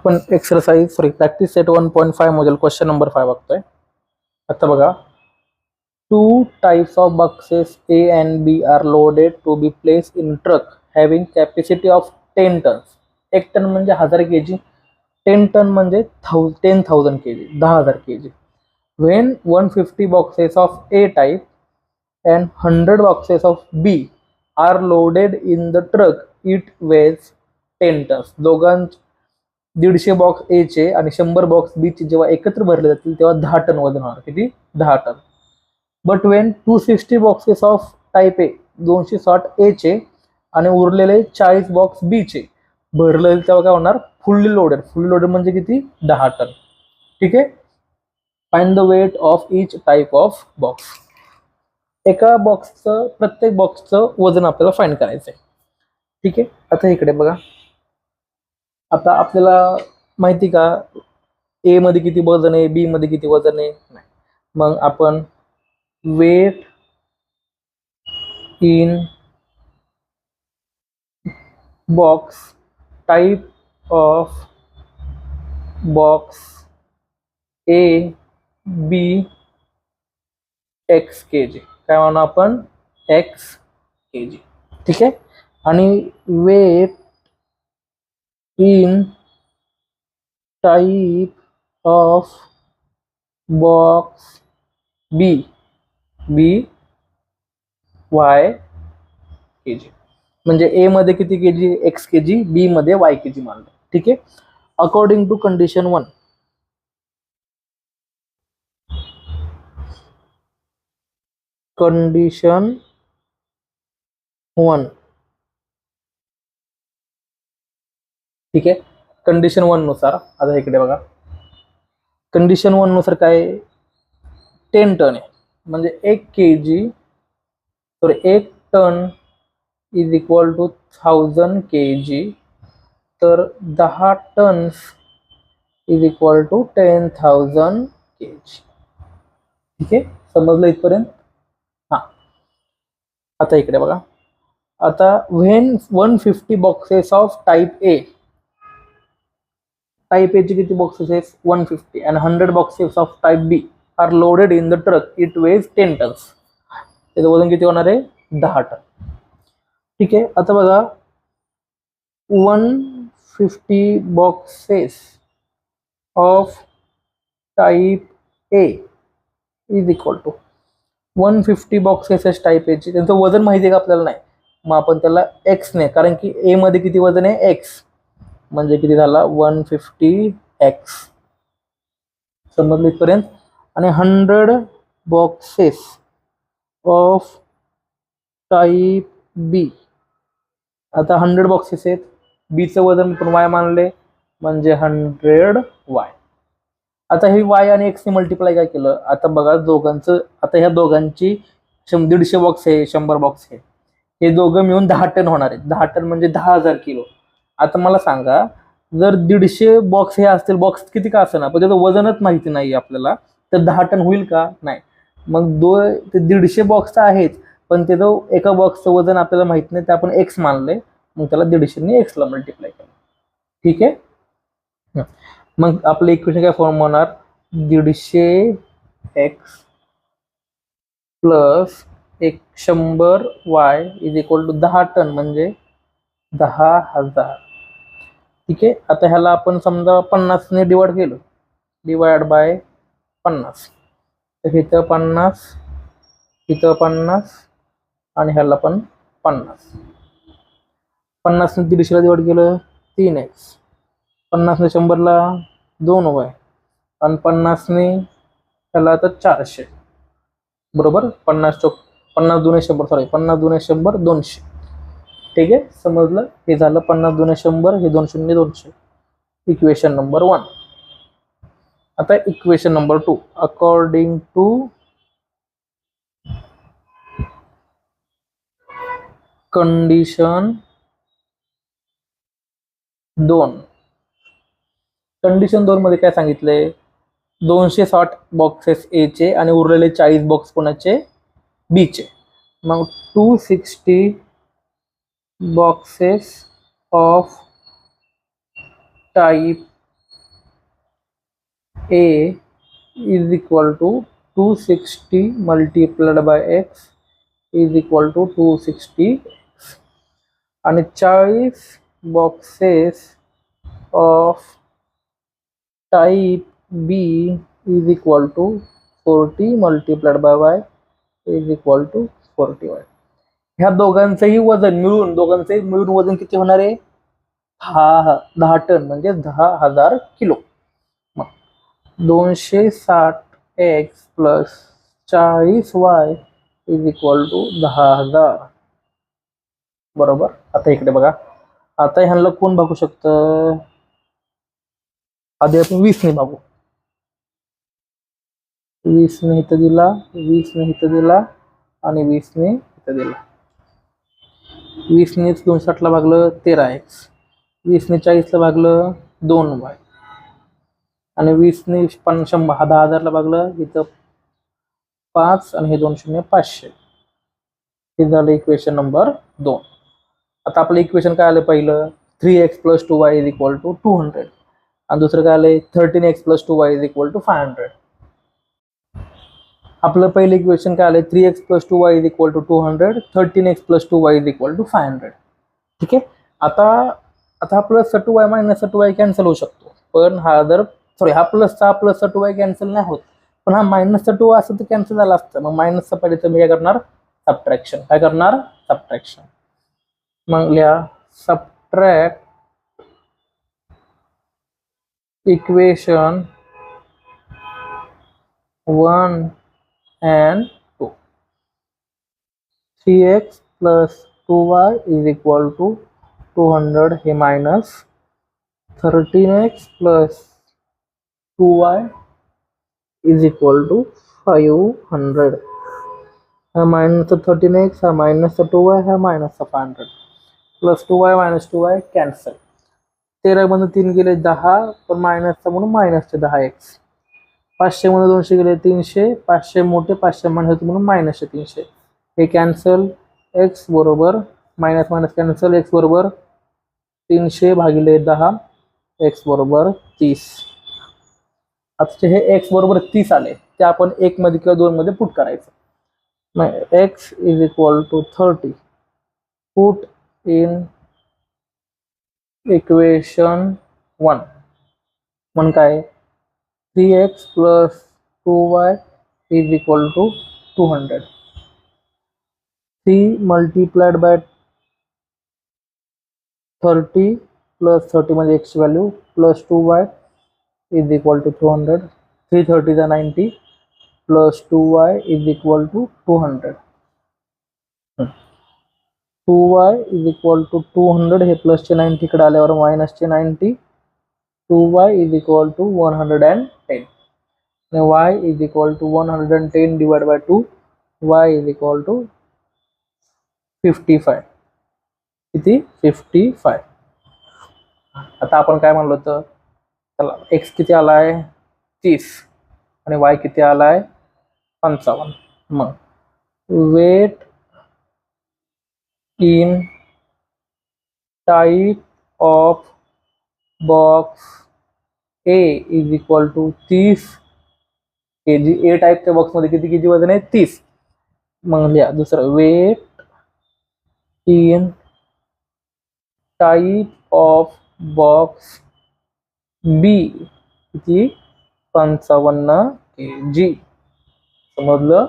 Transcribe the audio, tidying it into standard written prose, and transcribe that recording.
आपण exercise practice set 1.5 मधील question number 5 बघतोय. आता बघा, 2 types of boxes A and B are loaded to be placed in truck having capacity of 10 tons. 1 ton म्हणजे 1000 kg, 10 ton म्हणजे 10,000 kg, 10,000 kg. When 150 boxes of A type and 100 boxes of B are loaded in the truck, it weighs 10 tons. दोघांचे 150 box ए चे आणि 100 box बी चे जेव्हा एकत्र भरले जातील तेव्हा 10 टन वजन होणार. किती? 10 ton. But when 260 boxes of type A, 260 A चे आणि उरलेले 40 बॉक्स बी चे भरले तेव्हा काय होणार? Fully loaded. फुल्ली लोडेड म्हणजे किती? 10 टन. ठीक आहे. Find the weight of each type of box. एका बॉक्सचं, प्रत्येक बॉक्सचं वजन आपल्याला फाइंड करायचं आहे. ठीक आहे. आता इकडे बघा, आता आपल्याला माहिती का ए मध्ये किती वजन आहे, बी मध्ये किती वजन आहे? नाही. मग आपण weight in box, type of box A B x k g, काय म्हणू आपण? X k g. ठीक आहे. आणि weight in type of box B, B y k g. म्हणजे ए मध्ये किती केजी? एक्स के जी, बी मध्ये वाय के जी मानलं. ठीक आहे. अकॉर्डिंग टू कंडिशन 1, कंडिशन 1, ठीक आहे. कंडिशन 1 नुसार आता इकडे बघा, कंडिशन 1 नुसार काय? 10 टन आहे म्हणजे 1 केजी, तर 1 ton is equal to 1000 KG, तर 10 tons is equal to 10,000 KG. ठीक आहे. समजलं इथपर्यंत? हा. आता इकडे बघा, आता when 150 boxes of type A, type A चे किती बॉक्सेस आहेत? 150. and 100 boxes of type B are loaded in the truck, it weighs 10 tons. त्याचं वजन किती होणार आहे? 10 टन. ठीक आहे. आता बघा, 150 boxes of type A is equal to 150 boxes type A चे, त्यांचं वजन माहिती आहे का आपल्याला? नाही. मग आपण त्याला एक्स ने, कारण की ए मध्ये किती वजन आहे? एक्स, म्हणजे किती झाला? 150 एक्स. समजलं इथपर्यंत? आणि 100 बॉक्सेस ऑफ टाइप बी, आता 100 बॉक्सेस आहेत, बीचं वजन पण वाय मानले म्हणजे 100 वाय. आता हे वाय आणि एक्स ने मल्टिप्लाय काय केलं? आता बघा दोघांचं, आता ह्या दोघांची 150 बॉक्स आहे, 100 बॉक्स आहे, हे दोघं मिळून 10 टन होणार आहेत. 10 टन म्हणजे 10,000 किलो. आता मला सांगा, जर 150 बॉक्स हे असतील, बॉक्स किती का असेना, पण त्याचं वजनच माहिती नाही आपल्याला, तर 10 टन होईल का? नाही. मग ते 150 बॉक्स आहेत, पण त्याचं एका बॉक्सचं वजन आपल्याला माहित नाही, ते आपण एक्स मानले, मग त्याला 150 ने एक्स ला मल्टिप्लाय केलं. ठीक आहे. मग आपलं इक्वेशन काय फॉर्म होणार? 150 x plus 100 y is equal to 10 ton म्हणजे 10,000. ठीक आहे. आता ह्याला आपण समजा 50 ने डिवाइड केलं, डिवाइड बाय 50, तर इथं 50, इथं 50 आणि ह्याला पण 50. 50 ने 150 ला डिवाइड केलं 3x, 50 ने 100 ला 2y, आणि 50 ने ह्याला आता 400. बरोबर? 50 2 100, सॉरी 50 2 100 200. ठीक आहे. समजलं? हे झालं 50 2 100, हे 2 शून्य 200. Equation number 1. आता equation number 2, according to condition 2, condition 2 मध्ये काय सांगितलंय? 260 बॉक्सेस ए चे आणि उरलेले 40 बॉक्स कोणाचे? बी चे. मग 260 boxes of type A is equal to 260 multiplied by x is equal to 260 आणि 40 boxes of type B is equal to 40 multiplied by y is equal to 40y. ह्या दोघांचंही मिळून वजन किती होणार आहे? 10 टन म्हणजे 10,000 किलो. मग 260x plus 40y is equal to 10,000. बरोबर. आता इकडे बघा, आता ह्यांना कोण भागू शकतं? आधी आपण 20 ने भागू. 20 ने इथं दिला, 20 ने इथं दिला आणि 20 ने इथं दिला. 20 ने 260 ला भागलं 13x, 20 ने 40 ला भागलं 2y आणि 20 ने 10,000 ला भागलं इथं 5 आणि हे 2 शून्य 500. हे झालं इक्वेशन नंबर 2. आता आपलं इक्वेशन काय आलं? पहिलं 3x plus 2y is equal to 200 आणि दुसरं काय आलंय? 13x plus 2y is equal to 500. आपलं पहिलं इक्वेशन काय आलंय? 3x plus 2y is equal to 200, 13x plus 2y is equal to 500. ठीक आहे. आता हा प्लसचा 2y मायनसचा 2y कॅन्सल होऊ शकतो, पण हा प्लसचा प्लसचा 2y कॅन्सल नाही होत, पण हा मायनसचा 2 असं तर कॅन्सल झाला असतं. मग मायनसचा पहिले तर मी काय करणार? सबट्रॅक्शन. काय करणार? सबट्रॅक्शन. मग लिहा subtract equation 1 and 2. 3x plus 2y is equal to 200 हे minus 13x plus 2y is equal to 500. हा मायनस 13x, हा मायनस 2y, हा minus 500 plus 2y minus 2y cancel. 13 मधून 3 गेले 10, पण मायनसचा म्हणून मायनसचे 10x. 500 मध्ये 200 गेले 300, 500 मोठे 500 मायनस म्हणून मायनसचे 300 हे कॅन्सल. x बरोबर मायनस मायनस कॅन्सल, x बरोबर 300 भागिले 10, x बरोबर 30. आता हे x बरोबर 30 आले ते आपण 1 मध्ये किंवा 2 मध्ये पुट करायचं. मग x is equal to 30 put in equation 1. मग काय? 3x plus 2y is equal to 200. 3 multiplied by 30 plus 30 मध्ये x value plus 2y is equal to 200. 3 30 is 90 plus 2y is equal to 200. 2y is equal to 200 हे plus चे 90 कडे आल्यावर minus चे 90. 2y is equal to 110. y is equal to 110 divided by 2, y is equal to 55. किती? 55. आता आपण काय म्हणलो तर चला x किती आलाय? 30 आणि y किती आलाय? 55. मग weight in type of box A is equal to 30 kg. A टाईपच्या बॉक्समध्ये किती kg वजन आहे? 30. मग लिहा दुसरं weight in type of box B किती? 55 kg. समजलं?